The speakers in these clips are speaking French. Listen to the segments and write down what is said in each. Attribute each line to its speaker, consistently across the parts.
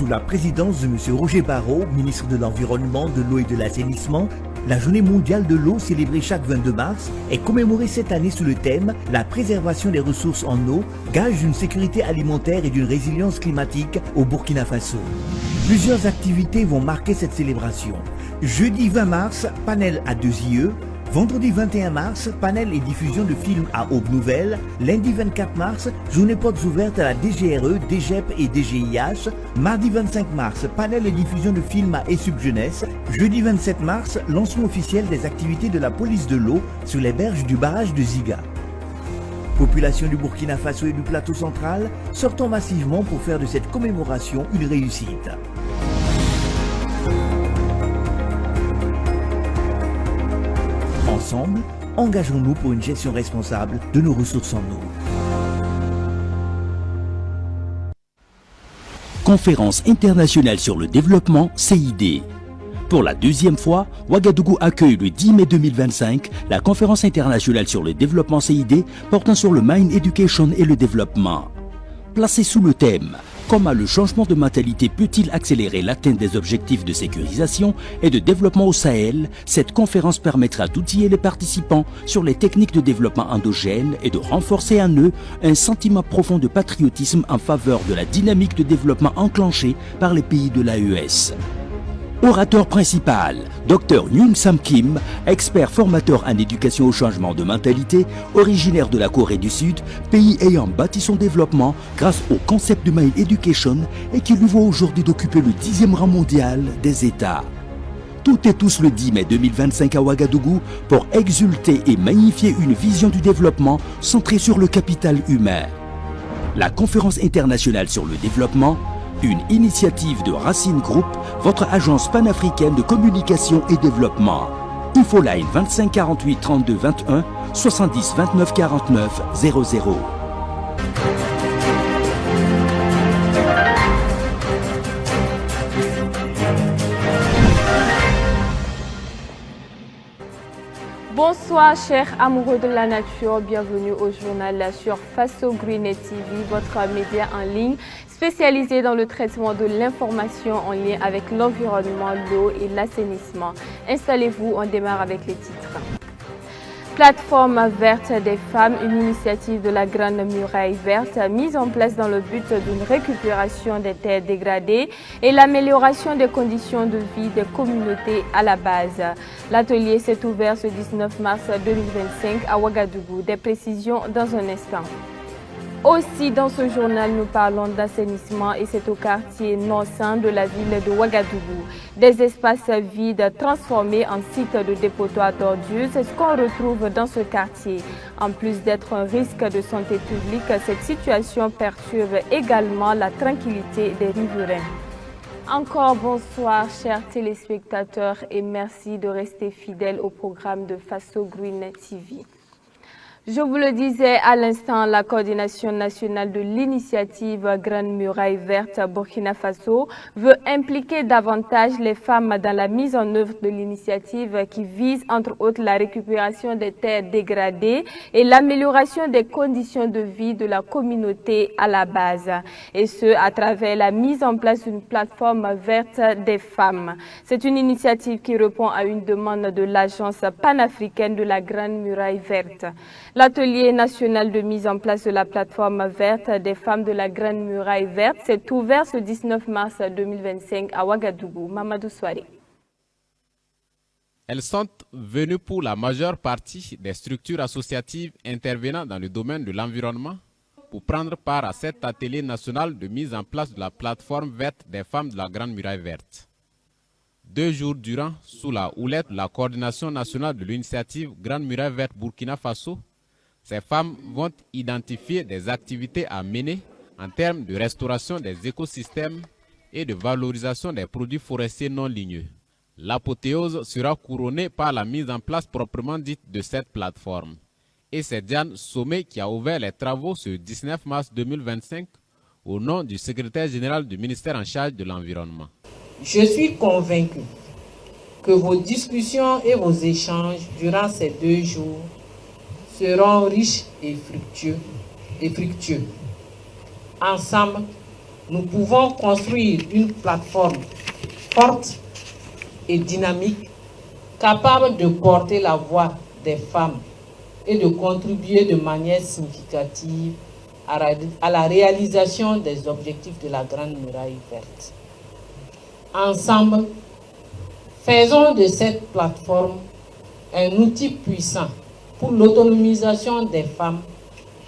Speaker 1: Sous la présidence de M. Roger Barrot, ministre de l'Environnement, de l'Eau et de l'Assainissement, la Journée mondiale de l'eau célébrée chaque 22 mars est commémorée cette année sous le thème « La préservation des ressources en eau, gage d'une sécurité alimentaire et d'une résilience climatique au Burkina Faso ». Plusieurs activités vont marquer cette célébration. Jeudi 20 mars, panel à 2IE. Vendredi 21 mars, panel et diffusion de films à Aube Nouvelle. Lundi 24 mars, journée portes ouvertes à la DGRE, DGEP et DGIH. Mardi 25 mars, panel et diffusion de films à ESUP Jeunesse. Jeudi 27 mars, lancement officiel des activités de la police de l'eau sur les berges du barrage de Ziga. Population du Burkina Faso et du plateau central, sortons massivement pour faire de cette commémoration une réussite. Ensemble, engageons-nous pour une gestion responsable de nos ressources en eau.
Speaker 2: Conférence internationale sur le développement CID. Pour la deuxième fois, Ouagadougou accueille le 10 mai 2025 la conférence internationale sur le développement CID portant sur le Mine Education et le développement. Placée sous le thème « Comment le changement de mentalité peut-il accélérer l'atteinte des objectifs de sécurisation et de développement au Sahel ?» Cette conférence permettra d'outiller les participants sur les techniques de développement endogène et de renforcer en eux un sentiment profond de patriotisme en faveur de la dynamique de développement enclenchée par les pays de l'AES. Orateur principal, Dr Yoon Sam Kim, expert formateur en éducation au changement de mentalité, originaire de la Corée du Sud, pays ayant bâti son développement grâce au concept de Mine Education et qui lui vaut aujourd'hui d'occuper le 10e rang mondial des États. Toutes et tous le 10 mai 2025 à Ouagadougou pour exulter et magnifier une vision du développement centrée sur le capital humain. La conférence internationale sur le développement, une initiative de Racine Group, votre agence panafricaine de communication et développement. Infoline 25 48 32 21 70 29 49 00.
Speaker 3: Bonsoir chers amoureux de la nature, bienvenue au journal sur Faso Green TV, votre média en ligne spécialisé dans le traitement de l'information en lien avec l'environnement, l'eau et l'assainissement. Installez-vous, on démarre avec les titres. Plateforme verte des femmes, une initiative de la Grande Muraille Verte mise en place dans le but d'une récupération des terres dégradées et l'amélioration des conditions de vie des communautés à la base. L'atelier s'est ouvert ce 19 mars 2025 à Ouagadougou. Des précisions dans un instant. Aussi, dans ce journal, nous parlons d'assainissement et c'est au quartier Nord-Saint de la ville de Ouagadougou. Des espaces vides transformés en sites de dépotoir d'ordures, c'est ce qu'on retrouve dans ce quartier. En plus d'être un risque de santé publique, cette situation perturbe également la tranquillité des riverains. Encore bonsoir chers téléspectateurs et merci de rester fidèles au programme de Faso Green TV. Je vous le disais à l'instant, la coordination nationale de l'initiative Grande Muraille Verte Burkina Faso veut impliquer davantage les femmes dans la mise en œuvre de l'initiative qui vise entre autres la récupération des terres dégradées et l'amélioration des conditions de vie de la communauté à la base. Et ce, à travers la mise en place d'une plateforme verte des femmes. C'est une initiative qui répond à une demande de l'agence panafricaine de la Grande Muraille Verte. L'atelier national de mise en place de la plateforme verte des femmes de la Grande Muraille Verte s'est ouvert ce 19 mars 2025 à Ouagadougou. Mamadou Souare.
Speaker 4: Elles sont venues pour la majeure partie des structures associatives intervenant dans le domaine de l'environnement pour prendre part à cet atelier national de mise en place de la plateforme verte des femmes de la Grande Muraille Verte. 2 jours durant, sous la houlette de la coordination nationale de l'initiative Grande Muraille Verte Burkina Faso, ces femmes vont identifier des activités à mener en termes de restauration des écosystèmes et de valorisation des produits forestiers non ligneux. L'apothéose sera couronnée par la mise en place proprement dite de cette plateforme. Et c'est Diane Sommet qui a ouvert les travaux ce 19 mars 2025 au nom du secrétaire général du ministère en charge de l'environnement.
Speaker 5: Je suis convaincu que vos discussions et vos échanges durant ces 2 jours seront riches et fructueux. Ensemble, nous pouvons construire une plateforme forte et dynamique, capable de porter la voix des femmes et de contribuer de manière significative à la réalisation des objectifs de la Grande Muraille Verte. Ensemble, faisons de cette plateforme un outil puissant pour l'autonomisation des femmes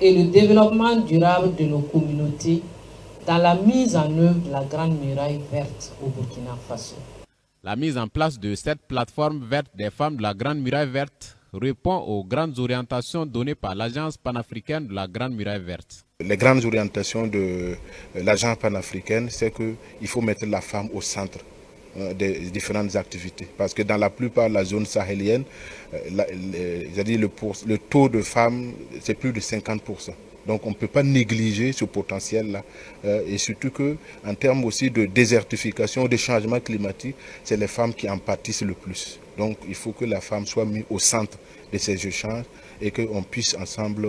Speaker 5: et le développement durable de nos communautés dans la mise en œuvre de la Grande Muraille Verte au Burkina Faso.
Speaker 4: La mise en place de cette plateforme verte des femmes de la Grande Muraille Verte répond aux grandes orientations données par l'Agence panafricaine de la Grande Muraille Verte.
Speaker 6: Les grandes orientations de l'Agence panafricaine, c'est qu'il faut mettre la femme au centre des différentes activités. Parce que dans la plupart de la zone sahélienne, le taux de femmes, c'est plus de 50%. Donc on ne peut pas négliger ce potentiel-là. Et surtout qu'en termes aussi de désertification, de changement climatique, c'est les femmes qui en pâtissent le plus. Donc il faut que la femme soit mise au centre de ces échanges et qu'on puisse ensemble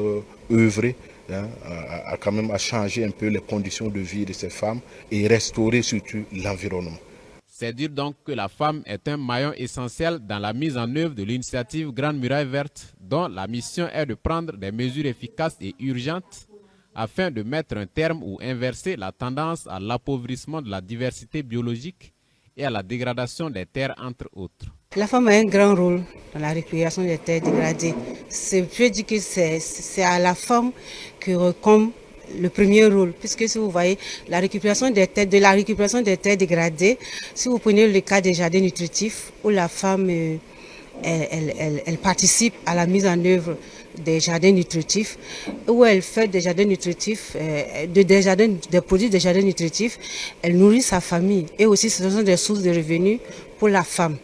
Speaker 6: œuvrer à changer un peu les conditions de vie de ces femmes et restaurer surtout l'environnement.
Speaker 4: C'est dire donc que la femme est un maillon essentiel dans la mise en œuvre de l'initiative Grande Muraille Verte, dont la mission est de prendre des mesures efficaces et urgentes afin de mettre un terme ou inverser la tendance à l'appauvrissement de la diversité biologique et à la dégradation des terres, entre autres.
Speaker 7: La femme a un grand rôle dans la récupération des terres dégradées. Je dis que c'est à la femme que recombe le premier rôle, puisque si vous voyez la récupération des terres, dégradées, si vous prenez le cas des jardins nutritifs où la femme elle participe à la mise en œuvre des jardins nutritifs, où elle fait des jardins nutritifs, des produits des jardins nutritifs, elle nourrit sa famille et aussi ce sont des sources de revenus pour la femme.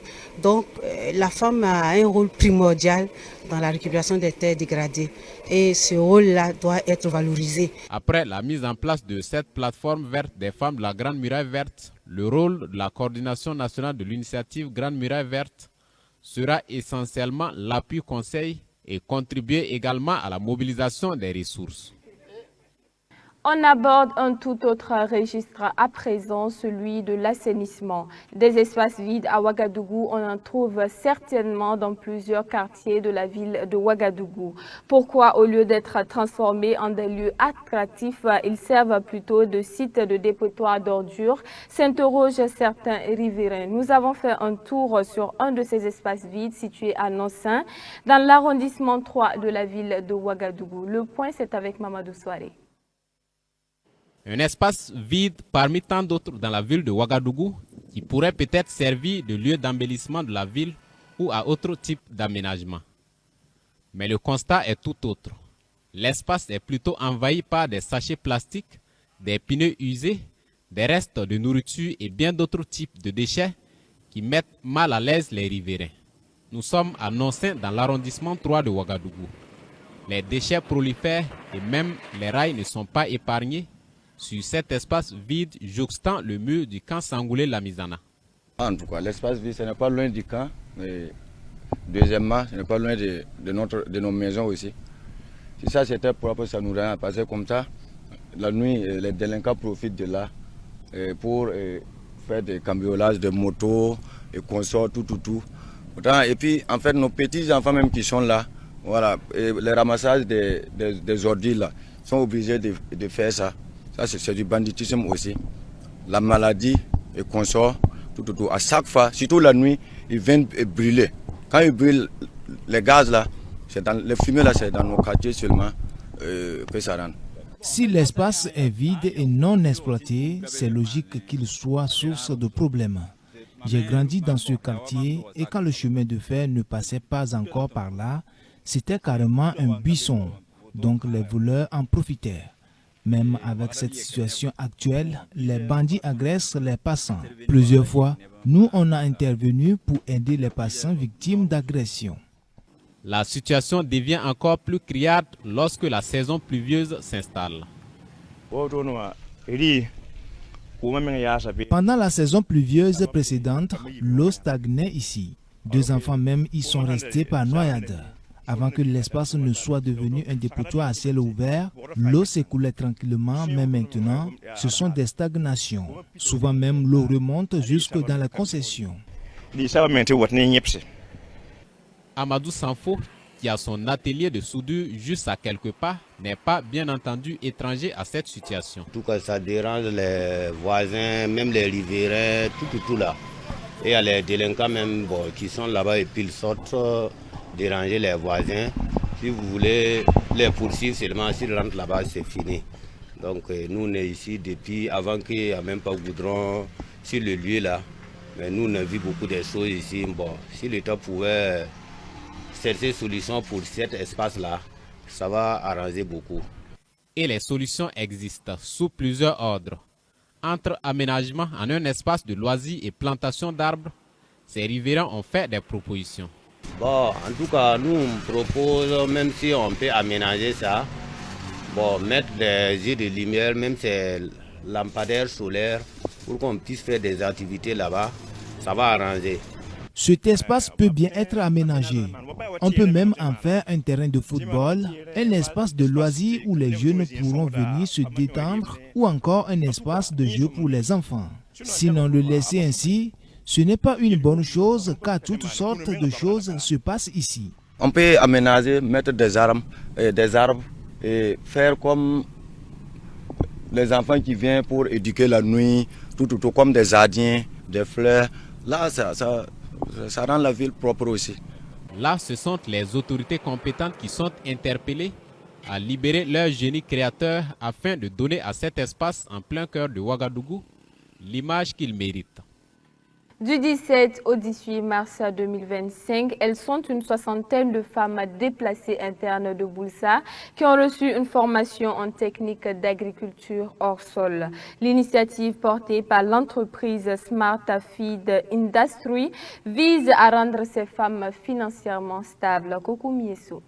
Speaker 7: Donc la femme a un rôle primordial dans la récupération des terres dégradées et ce rôle-là doit être valorisé.
Speaker 4: Après la mise en place de cette plateforme verte des femmes de la Grande Muraille Verte, le rôle de la coordination nationale de l'initiative Grande Muraille Verte sera essentiellement l'appui conseil et contribuer également à la mobilisation des ressources.
Speaker 3: On aborde un tout autre registre à présent, celui de l'assainissement. Des espaces vides à Ouagadougou, on en trouve certainement dans plusieurs quartiers de la ville de Ouagadougou. Pourquoi, au lieu d'être transformés en des lieux attractifs, ils servent plutôt de sites de dépotoir d'ordures, s'interrogent certains riverains. Nous avons fait un tour sur un de ces espaces vides situés à Nonsin, dans l'arrondissement 3 de la ville de Ouagadougou. Le point, c'est avec Mamadou Souaré.
Speaker 4: Un espace vide parmi tant d'autres dans la ville de Ouagadougou qui pourrait peut-être servir de lieu d'embellissement de la ville ou à autre type d'aménagement. Mais le constat est tout autre. L'espace est plutôt envahi par des sachets plastiques, des pneus usés, des restes de nourriture et bien d'autres types de déchets qui mettent mal à l'aise les riverains. Nous sommes à Nonsin dans l'arrondissement 3 de Ouagadougou. Les déchets prolifèrent et même les rails ne sont pas épargnés sur cet espace vide jouxtant le mur du camp Sangoulé-Lamizana.
Speaker 8: En tout cas, l'espace vide, ce n'est pas loin du camp. Mais deuxièmement, ce n'est pas loin de nos maisons aussi. Si ça c'était propre, ça nous rend passer comme ça. La nuit, les délinquants profitent de là pour faire des cambriolages de motos et consorts, tout. Et puis, en fait, nos petits-enfants même qui sont là, voilà, et les ramassages des ordures là, sont obligés de faire ça. Ça, c'est du banditisme aussi. La maladie et consorts, tout. À chaque fois, surtout la nuit, ils viennent brûler. Quand ils brûlent les gaz là, les fumées là, c'est dans nos quartiers seulement que ça rentre.
Speaker 9: Si l'espace est vide et non exploité, c'est logique qu'il soit source de problèmes. J'ai grandi dans ce quartier et quand le chemin de fer ne passait pas encore par là, c'était carrément un buisson. Donc les voleurs en profitèrent. Même avec cette situation actuelle, les bandits agressent les passants. Plusieurs fois, nous, on a intervenu pour aider les passants victimes d'agressions.
Speaker 4: La situation devient encore plus criarde lorsque la saison pluvieuse s'installe.
Speaker 9: Pendant la saison pluvieuse précédente, l'eau stagnait ici. 2 enfants même y sont restés par noyade. Avant que l'espace ne soit devenu un dépotoir à ciel ouvert, l'eau s'écoulait tranquillement, mais maintenant, ce sont des stagnations. Souvent même, l'eau remonte jusque dans la concession.
Speaker 4: Amadou Sanfo, qui a son atelier de soudure juste à quelques pas, n'est pas bien entendu étranger à cette situation.
Speaker 10: En tout cas, ça dérange les voisins, même les riverains, tout là. Et il y a les délinquants même qui sont là-bas et puis ils sortent déranger les voisins. Si vous voulez les poursuivre seulement, s'ils rentrent là-bas, c'est fini. Donc nous, on est ici depuis avant qu'il n'y ait même pas goudron sur le lieu là. Mais nous, on a vu beaucoup de choses ici. Bon, si l'État pouvait chercher des solutions pour cet espace-là, ça va arranger beaucoup.
Speaker 4: Et les solutions existent sous plusieurs ordres. Entre aménagement en un espace de loisirs et plantation d'arbres, ces riverains ont fait des propositions.
Speaker 10: Bon, en tout cas, nous on propose, même si on peut aménager ça, mettre des yeux de lumière, même ces lampadaires solaires, pour qu'on puisse faire des activités là-bas, ça va arranger.
Speaker 9: Cet espace peut bien être aménagé. On peut même en faire un terrain de football, un espace de loisirs où les jeunes pourront venir se détendre ou encore un espace de jeu pour les enfants. Sinon, le laisser ainsi, ce n'est pas une bonne chose car toutes sortes de choses se passent ici.
Speaker 8: On peut aménager, mettre des arbres et faire comme les enfants qui viennent pour éduquer la nuit, tout comme des jardins, des fleurs. Là, ça rend la ville propre aussi.
Speaker 4: Là, ce sont les autorités compétentes qui sont interpellées à libérer leur génie créateur afin de donner à cet espace en plein cœur de Ouagadougou l'image qu'il mérite.
Speaker 3: Du 17 au 18 mars 2025, elles sont une soixantaine de femmes déplacées internes de Boulsa qui ont reçu une formation en technique d'agriculture hors sol. L'initiative portée par l'entreprise Smart Feed Industry vise à rendre ces femmes financièrement stables. Coucou Miesso.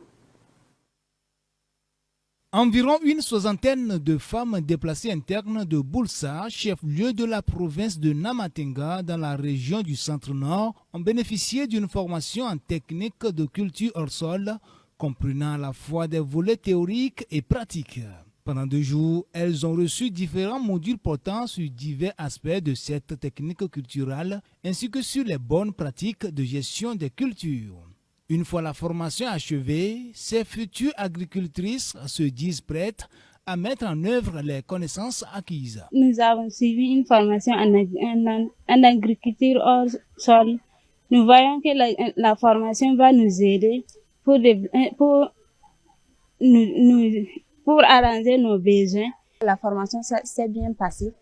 Speaker 9: Environ une soixantaine de femmes déplacées internes de Boulsa, chef-lieu de la province de Namatenga dans la région du centre-nord, ont bénéficié d'une formation en technique de culture hors sol, comprenant à la fois des volets théoriques et pratiques. Pendant 2 jours, elles ont reçu différents modules portant sur divers aspects de cette technique culturelle, ainsi que sur les bonnes pratiques de gestion des cultures. Une fois la formation achevée, ces futures agricultrices se disent prêtes à mettre en œuvre les connaissances acquises.
Speaker 11: Nous avons suivi une formation en agriculture hors sol. Nous voyons que la formation va nous aider pour arranger nos besoins. La formation s'est bien passée,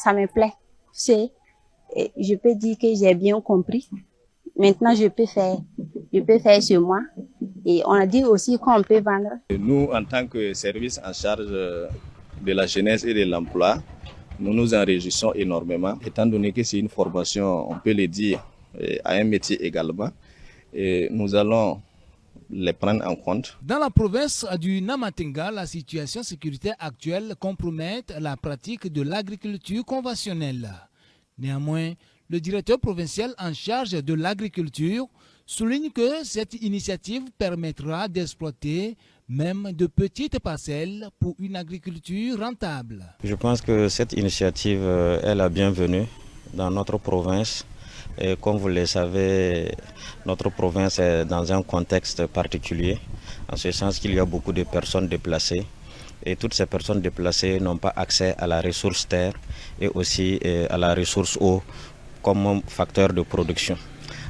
Speaker 11: ça me plaît. Je peux dire que j'ai bien compris. Maintenant, je peux faire chez moi. Et on a dit aussi qu'on peut vendre.
Speaker 12: Nous, en tant que service en charge de la jeunesse et de l'emploi, nous nous en réjouissons énormément, étant donné que c'est une formation, on peut le dire, à un métier également. Et nous allons les prendre en compte.
Speaker 9: Dans la province du Namatenga, la situation sécuritaire actuelle compromet la pratique de l'agriculture conventionnelle. Néanmoins, le directeur provincial en charge de l'agriculture souligne que cette initiative permettra d'exploiter même de petites parcelles pour une agriculture rentable.
Speaker 13: Je pense que cette initiative est la bienvenue dans notre province. Et comme vous le savez, notre province est dans un contexte particulier, en ce sens qu'il y a beaucoup de personnes déplacées. Et toutes ces personnes déplacées n'ont pas accès à la ressource terre et aussi à la ressource eau comme facteur de production.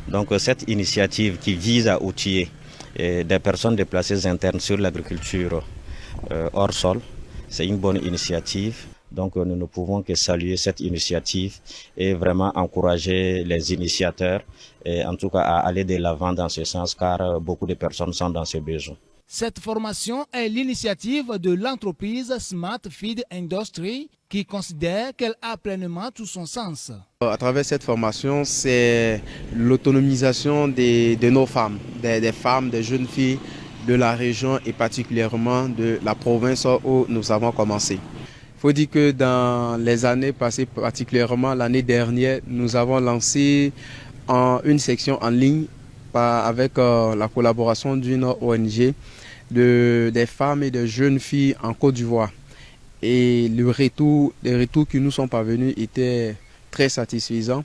Speaker 13: Donc cette initiative qui vise à outiller des personnes déplacées internes sur l'agriculture hors sol, c'est une bonne initiative. Donc nous ne pouvons que saluer cette initiative et vraiment encourager les initiateurs, et en tout cas à aller de l'avant dans ce sens car beaucoup de personnes sont dans ce besoin.
Speaker 9: Cette formation est l'initiative de l'entreprise Smart Feed Industry qui considère qu'elle a pleinement tout son sens.
Speaker 14: À travers cette formation, c'est l'autonomisation de nos femmes, des femmes, des jeunes filles de la région et particulièrement de la province où nous avons commencé. Il faut dire que dans les années passées, particulièrement l'année dernière, nous avons lancé une section en ligne avec la collaboration d'une ONG des femmes et des jeunes filles en Côte d'Ivoire. Et les retours qui nous sont parvenus étaient très satisfaisants.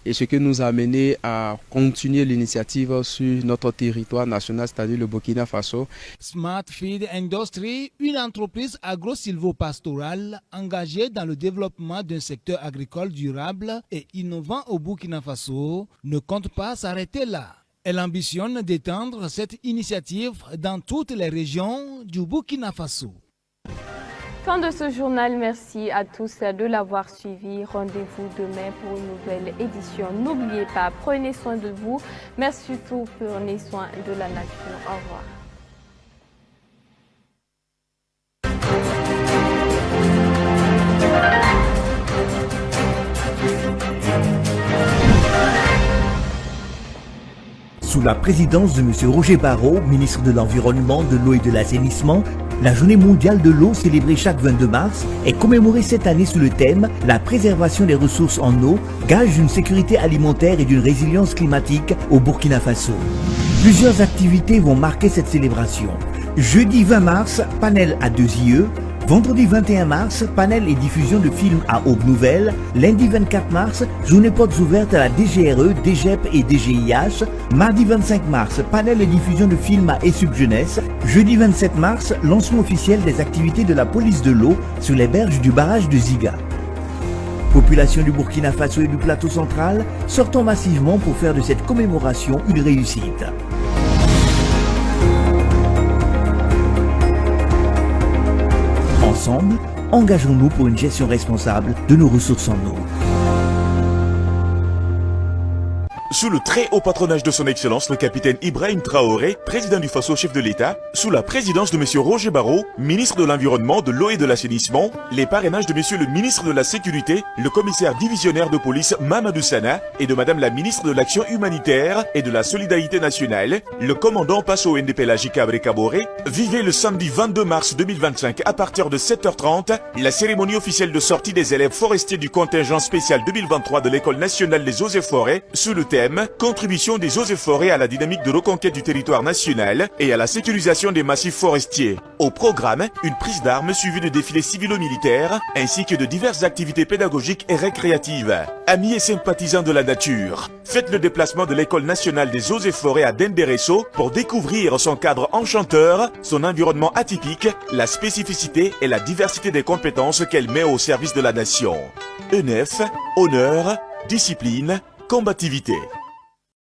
Speaker 14: Et ce qui nous a amené à continuer l'initiative sur notre territoire national, c'est-à-dire le Burkina Faso.
Speaker 9: Smart Feed Industry, une entreprise agro-silvopastorale engagée dans le développement d'un secteur agricole durable et innovant au Burkina Faso, ne compte pas s'arrêter là. Elle ambitionne d'étendre cette initiative dans toutes les régions du Burkina Faso.
Speaker 3: Fin de ce journal, merci à tous de l'avoir suivi. Rendez-vous demain pour une nouvelle édition. N'oubliez pas, prenez soin de vous, mais surtout prenez soin de la nature. Au revoir.
Speaker 1: Sous la présidence de M. Roger Barrot, ministre de l'Environnement, de l'Eau et de l'Assainissement, la Journée mondiale de l'eau célébrée chaque 22 mars est commémorée cette année sous le thème « La préservation des ressources en eau, gage d'une sécurité alimentaire et d'une résilience climatique au Burkina Faso ». Plusieurs activités vont marquer cette célébration. Jeudi 20 mars, panel à 2IE. Vendredi 21 mars, panel et diffusion de films à Aube Nouvelle. Lundi 24 mars, journée portes ouvertes à la DGRE, DGEP et DGIH. Mardi 25 mars, panel et diffusion de films à ESUP Jeunesse. Jeudi 27 mars, lancement officiel des activités de la police de l'eau sur les berges du barrage de Ziga. Population du Burkina Faso et du plateau central, sortons massivement pour faire de cette commémoration une réussite. Ensemble, engageons-nous pour une gestion responsable de nos ressources en eau.
Speaker 15: Sous le très haut patronage de son Excellence le capitaine Ibrahim Traoré, président du Faso, chef de l'État, sous la présidence de M. Roger Barrot, ministre de l'Environnement, de l'Eau et de l'Assainissement, les parrainages de M. le ministre de la Sécurité, le commissaire divisionnaire de police Mamadou Sana et de Madame la ministre de l'Action humanitaire et de la Solidarité nationale, le commandant Passo Ndepela Kabré Kaboré, vivait le samedi 22 mars 2025 à partir de 7h30 la cérémonie officielle de sortie des élèves forestiers du contingent spécial 2023 de l'École nationale des eaux et forêts sous le thème Contribution des eaux et forêts à la dynamique de reconquête du territoire national et à la sécurisation des massifs forestiers. Au programme, une prise d'armes suivie de défilés civilo-militaires ainsi que de diverses activités pédagogiques et récréatives. Amis et sympathisants de la nature, faites le déplacement de l'École nationale des eaux et forêts à Denderesso pour découvrir son cadre enchanteur, son environnement atypique, la spécificité et la diversité des compétences qu'elle met au service de la nation. ENEF, honneur, discipline, combativité.